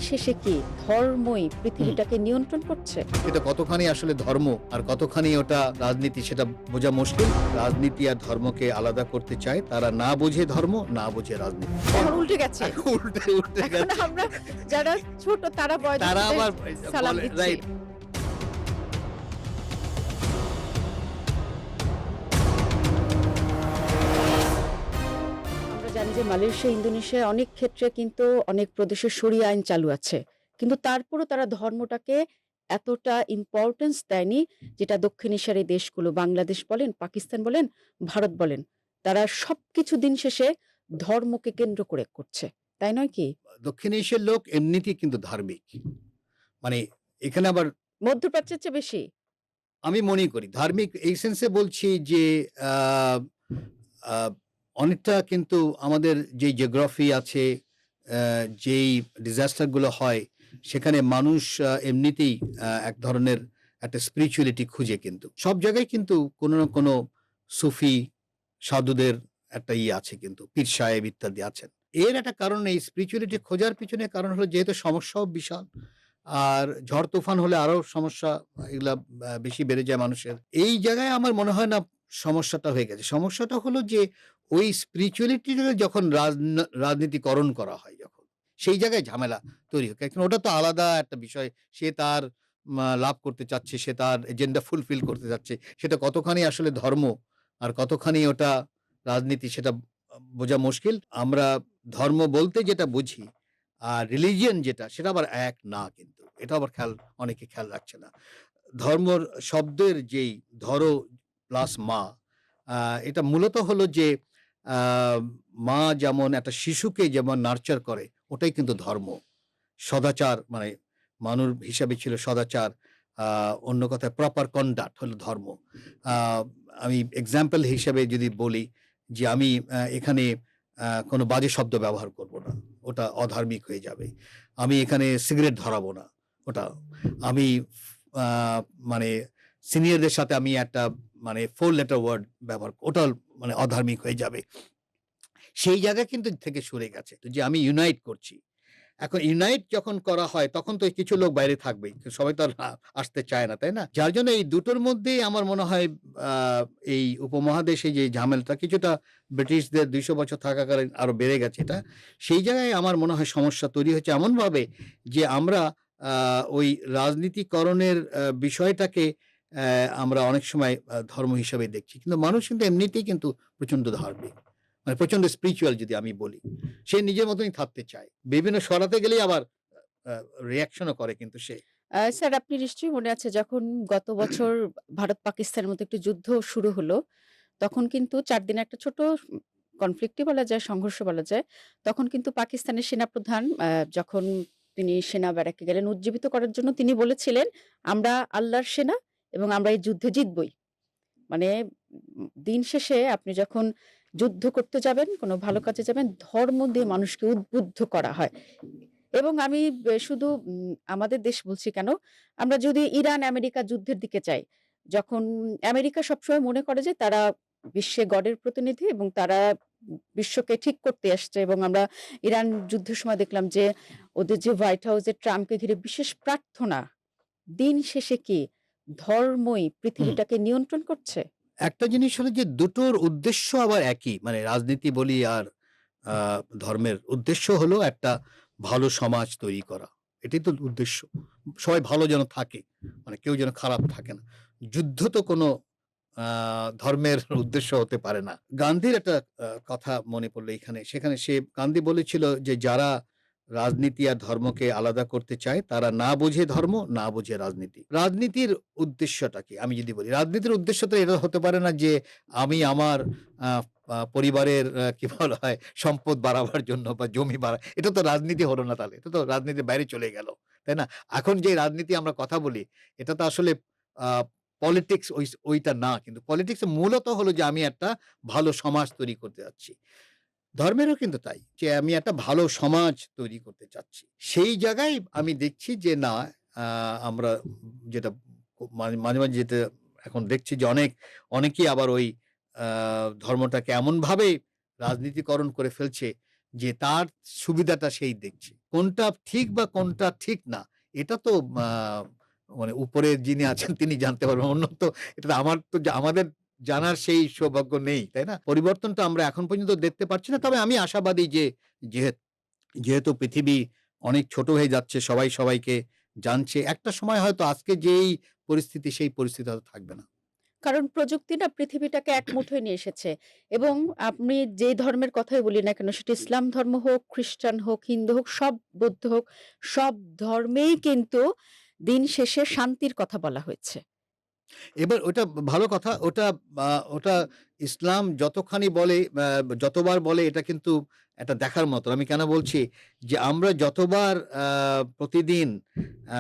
শেষে কি ধর্মই হুম। পৃথিবীটাকে নিয়ন্ত্রণ করছে? এটা কতখানি আসলে ধর্ম আর কতখানি ওটা রাজনীতি সেটা বোঝা মুশকিল। রাজনীতি আর ধর্মকে আলাদা করতে চায় তারা, না বোঝে ধর্ম, না বোঝে রাজনীতি। এখন উল্টে গেছে। এখন উল্টে উল্টে এখন গেছে। আমরা যারা ছোট তারা তারা বয়োজ্যেষ্ঠদের আবার সালাম বলে দিচ্ছি। রাইট। আমরা জানি যে মালয়েশিয়া, ইন্দোনেশিয়া অনেক ক্ষেত্রে কিন্তু অনেক প্রদেশে শরিয়া আইন চালু আছে। কিন্তু তারপরও তারা ধর্মটাকে এতটা ইম্পোর্টেন্স দেয়নি, যেটা দক্ষিণ এশিয়ার এই দেশগুলো বাংলাদেশ বলেন, পাকিস্তান বলেন, ভারত বলেন। তারা সবকিছু দিন শেষে ধর্মকে কেন্দ্র করে করছে। তাই নয় কি? দক্ষিণ এশিয়ার লোক এমনিতেই কিন্তু ধার্মিক। মানে এখানে আবার মধ্যপ্রাচ্যের চেয়ে বেশি? আমি মনে করি ধার্মিক এই সেন্সে বলছি যে আ আ অনেকটা কিন্তু আমাদের যেই জিওগ্রাফি আছে, যেই ডিজাস্টার গুলো হয় সেখানে মানুষ এমনিতেই এক ধরনের একটা স্পিরিচুয়ালিটি খুঁজে, কিন্তু সব জায়গায় কিন্তু কোনো না কোনো সুফি সাধুদের একটা আছে, কিন্তু পীর সাহেব ইত্যাদি আছেন। এর একটা কারণ, এই স্পিরিচুয়ালিটি খোঁজার পিছনে কারণ হলো যেহেতু সমস্যাও বিশাল, আর ঝড় তুফান হলে আরো সমস্যা এগুলা বেশি বেড়ে যায় মানুষের। এই জায়গায় আমার মনে হয় না সমস্যাটা হয়ে গেছে। সমস্যাটা হলো যে ওই স্পিরিচুয়ালিটিটাকে যখন রাজনীতিকরণ করা হয় যখন, সেই জায়গায় ঝামেলা তৈরি হয়। কারণ ওটা তো আলাদা একটা বিষয়। সে তার লাভ করতে চাচ্ছে, সে তার এজেন্ডা ফুলফিল করতে চাচ্ছে। সেটা কতখানি আসলে ধর্ম আর কতখানি ওটা রাজনীতি সেটা বোঝা মুশকিল। আমরা ধর্ম বলতে যেটা বুঝি আর রিলিজিয়ন যেটা সেটা আবার এক না কিন্তু। এটা আবার অনেকে খেয়াল রাখছে না। ধর্মর শব্দের যেই ধরো প্লাস মা, আ এটা মূলত হলো যে আ মা যেমন একটা শিশুকে যেমন নার্চার করে ওটাই কিন্তু ধর্ম। সদাচার মানে মানুষ হিসাবে ছিল সদাচার, আ অন্য কথায় প্রপার কন্ডাক্ট হলো ধর্ম। আ আমি এক্সাম্পল হিসেবে যদি বলি যে আমি এখানে কোনো বাজে শব্দ ব্যবহার করব না। ওটা অধার্মিক হয়ে যাবে। আমি এখানে সিগারেট ধরাবো না। ওটা আমি আ মানে সিনিয়রদের সাথে আমি একটা মানে 4 লেটার ওয়ার্ড ব্যবহার ওটাও মানে অধার্মিক হয়ে যাবে। সেই জায়গা কিন্তু থেকে সরে গেছে। তো যে আমি ইউনাইট করছি। এখন ইউনাইট যখন করা হয় তখন তো কিছু লোক বাইরে থাকবেই। সবাই তো আর আসতে চায় না, তাই না? যার জন্য এই দুটোর মধ্যেই আমার মনে হয় আ এই উপমহাদেশে যে ঝামেলাটা কিছুটা ব্রিটিশদের ২০০ বছর থাকাকালীন আরো বেড়ে গেছে এটা। সেই জায়গায় আমার মনে হয় সমস্যা তৈরি হয়েছে এমনভাবে যে আমরা আ ওই রাজনীতিকরণের বিষয়টাকে আমরা অনেক সময় ধর্ম হিসেবে দেখছি। কিন্তু মানুষ কিন্তু এমনিতেই কিন্তু প্রচন্ড ধার্মিক। মানে প্রচন্ড স্পিরিচুয়াল যদি আমি বলি। সে নিজের মতনই থাকতে চায়। বিভিন্ন সরাতে গেলেই আবার আ রিঅ্যাকশন ও করে কিন্তু সে। স্যার, আপনি নিশ্চয়ই মনে আছে যখন গত বছর ভারত পাকিস্তানের মধ্যে একটি যুদ্ধ শুরু হলো, তখন কিন্তু ৪ দিনের একটা ছোট কনফ্লিক্টই বলা যায়, সংঘর্ষ বলা যায়। তখন কিন্তু পাকিস্তানের সেনাপ্রধান যখন তিনি সেনা ব্যারাকে গেলেন উজ্জীবিত করার জন্য, তিনি বলেছিলেন, "আমরা আল্লাহর সেনা এবং আমরা এই যুদ্ধে জিতবই।" মানে দিন শেষে আপনি যখন যুদ্ধ করতে যাবেন, কোনো ভালো কাজে যাবেন, ধর্ম দিয়ে মানুষকে উদ্বুদ্ধ করা হয়। এবং আমি শুধু আমাদের দেশ বলছি কেন, আমরা যদি ইরান আমেরিকা যুদ্ধের দিকে যাই, যখন আমেরিকা সবসময় মনে করে যে তারা বিশ্বে গডের প্রতিনিধি এবং তারা বিশ্বকে ঠিক করতে আসছে, এবং আমরা ইরান যুদ্ধের সময় দেখলাম যে ওদের যে হোয়াইট হাউসে ট্রাম্পকে ঘিরে বিশেষ প্রার্থনা, দিন শেষে কি ধর্মই হুম। পৃথিবীটাকে নিয়ন্ত্রণ করছে? একটা জিনিস হলো যে দুটোর উদ্দেশ্য আবার একই। মানে রাজনীতি বলি আর আ ধর্মের উদ্দেশ্য হলো একটা ভালো সমাজ তৈরি করা। এটাই তো উদ্দেশ্য। সবাই ভালো যেন থাকে। মানে কেউ যেন খারাপ থাকে না। যুদ্ধ তো কোনো আ ধর্মের উদ্দেশ্য হতে পারে না। গান্ধীর একটা কথা মনে পড়লো এখানে। সেখানে গান্ধী বলেছিল যে, "যারা রাজনীতি আর ধর্মকে আলাদা করতে চায়, তারা না বোঝে ধর্ম, না বোঝে রাজনীতি।" রাজনীতির উদ্দেশ্যটা কি? আমি যদি বলি, রাজনীতির উদ্দেশ্য তো এটা হতে পারে না যে, আমি আমার আ আ পরিবারের কি বলা হয়, সম্পদ বাড়াবার জন্য বা জমি বাড়া এটা তো রাজনীতি হলো না তাহলে। এটা তো রাজনীতির বাইরে চলে গেল। তাই না? এখন যে রাজনীতি আমরা কথা বলি, এটা তো আসলে আ পলিটিক্স ওইটা না। কিন্তু পলিটিক্স মূলত হলো যে আমি একটা ভালো সমাজ তৈরি করতে যাচ্ছি। ধর্মেরও কিন্তু তাই। যে আমি একটা ভালো সমাজ তৈরি করতে চাচ্ছি। সেই জায়গায় আমি দেখছি যে না, আ আমরা যেটা মাঝে মাঝে যেটা এখন দেখছি যে অনেকেই আবার ওই আ ধর্মটাকে এমনভাবে রাজনীতিকরণ করে ফেলছে যে তার সুবিধাটা সেই দেখছে। কোনটা ঠিক বা কোনটা ঠিক না এটা তো মানে উপরে যিনি আছেন তিনি জানতে পারবেন। অন্য তো এটা তো আমাদের জানার সেই সৌভাগ্য নেই, তাই না? পরিবর্তনটা আমরা এখন পর্যন্ত দেখতে পাচ্ছি না। তবে আমি আশাবাদী যে যেহে যেহেতু পৃথিবী অনেক ছোট হয়ে যাচ্ছে, সবাই সবাইকে জানছে। একটা সময় হয়তো আজকে যেই পরিস্থিতি সেই পরিস্থিতি হয়তো থাকবে না। কারণ প্রযুক্তি না পৃথিবীটাকে এক মুঠোয় নিয়ে এসেছে এবং আপনি যে ধর্মের কথাই বলি না কেন সেটা ইসলাম ধর্ম হোক, খ্রিস্টান হোক, হিন্দু হোক, সব বৌদ্ধ হোক, সব ধর্মেই কিন্তু দিন শেষে শান্তির কথা বলা হয়েছে। এবার ওটা ভালো কথা। ওটা ইসলাম যতখানি বলে যতবার বলে এটা কিন্তু একটা দেখার মতো। আমি কেন বলছি যে আমরা যতবার প্রতিদিন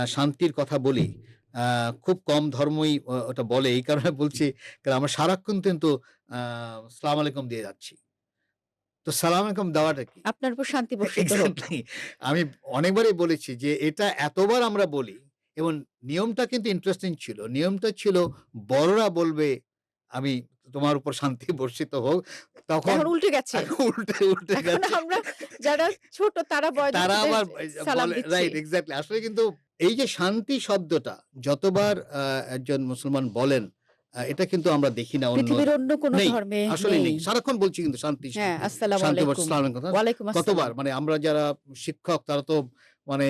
শান্তির কথা বলি, আ খুব কম ধর্মই ওটা বলে। এই কারণে বলছি কারণ আমরা সারাক্ষণ কিন্তু আ সালাম আলাইকুম দিয়ে যাচ্ছি। তো সালাম আলাইকুম দেওয়াটা কি? আপনার উপর শান্তি বর্ষিত হোক। এক্সাক্টলি আমি অনেকবারই বলেছি যে এটা এতবার আমরা বলি এবং নিয়মটা কিন্তু ইন্টারেস্টিং ছিল। নিয়মটা ছিল বড়রা বলবে, "আমি তোমার উপর শান্তি বর্ষিত হোক।" তখন এখন উল্টে গেছে। উল্টে এখন গেছে। আমরা যারা ছোট তারা তারা বয়োজ্যেষ্ঠদের আবার সালাম বলে দিচ্ছি। Right exactly. আসলে কিন্তু এই যে শান্তি শব্দটা যতবার একজন মুসলমান বলেন, এটা কিন্তু আমরা দেখি না অন্য পৃথিবীর অন্য কোনো নেই। ধর্মে আসলেই নেই। নেই। সারাক্ষণ বলছি কিন্তু শান্তি, হ্যাঁ, শান্তি, আসসালামু শান্তি বলছি, আলাইকুম। সালাম আলাইকুম। ওয়ালাইকুম কতবার আসসালাম। মানে আমরা যারা শিক্ষক তারা তো মানে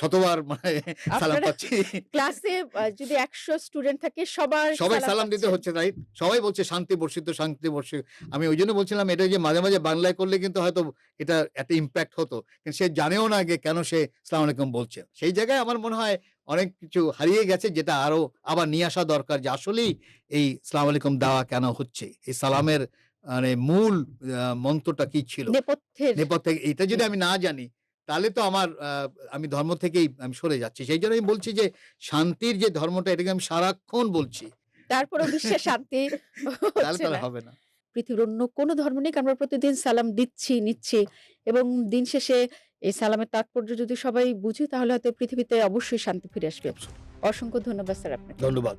শতবার মানে সালাম আপনারা পাচ্ছি। ক্লাসে যদি ১০০ স্টুডেন্ট থাকে সবার সবাই সালাম সালাম দিতে পাচ্ছেন। হচ্ছে রাইট? সবাই বলছে শান্তি বর্ষিত, শান্তি বর্ষিত। আমি ঐজন্য বলছিলাম এটা যে মাঝে, মাঝে বাংলায় করলে কিন্তু হয়তো এটা একটা ইমপ্যাক্ট হতো। কিন্তু সে জানেও না যে কেন সে সালাম আলাইকুম বলছে। সেই জায়গায় আমার মনে হয় অনেক কিছু হারিয়ে গেছে যেটা আরো আবার নিয়ে আসা দরকার যে আসলেই এই সালাম আলাইকুম দেওয়া কেন হচ্ছে? এই সালামের মানে মূল মন্ত্রটা কি ছিল? নেপথ্যের নেপথ্যে এটা যদি আমি না জানি তাহলে তো আমার আমি ধর্ম থেকেই আমি সরে যাচ্ছি। সেইজন্য আমি বলছি যে শান্তির যে ধর্মটা এটাকে আমি সারাক্ষণ বলছি। তারপরেও বিশ্বে শান্তি তাহলে হচ্ছে তো আর না। হবে না। পৃথিবীর অন্য কোনো ধর্ম নেই আমরা প্রতিদিন সালাম দিচ্ছি, নিচ্ছি এবং দিন শেষে এই সালামের তাৎপর্য যদি সবাই বুঝি তাহলে হয়তো পৃথিবীতে অবশ্যই শান্তি ফিরে আসবে। অসংখ্য ধন্যবাদ স্যার আপনাকে। ধন্যবাদ।